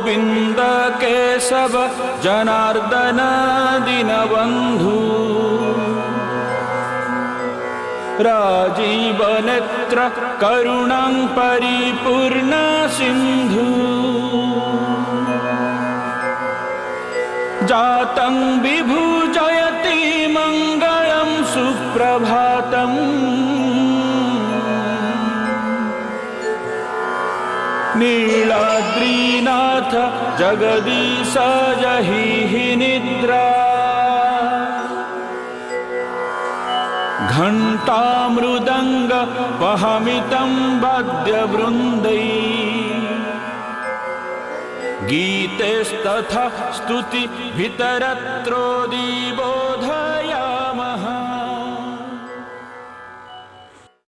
गोविंद केशव जनार्दन दीनबंधु राजीवनेत्र करुणां परिपूर्ण सिंधु जातं विभु जयति मंगलं सुप्रभातम् नीलाद्रीनाथ जगदीश जहि निद्रा घंटा मृदंग वहमितं वाद्यवृंदै गीतेस्तथा स्तुति भितरत्रो दीवो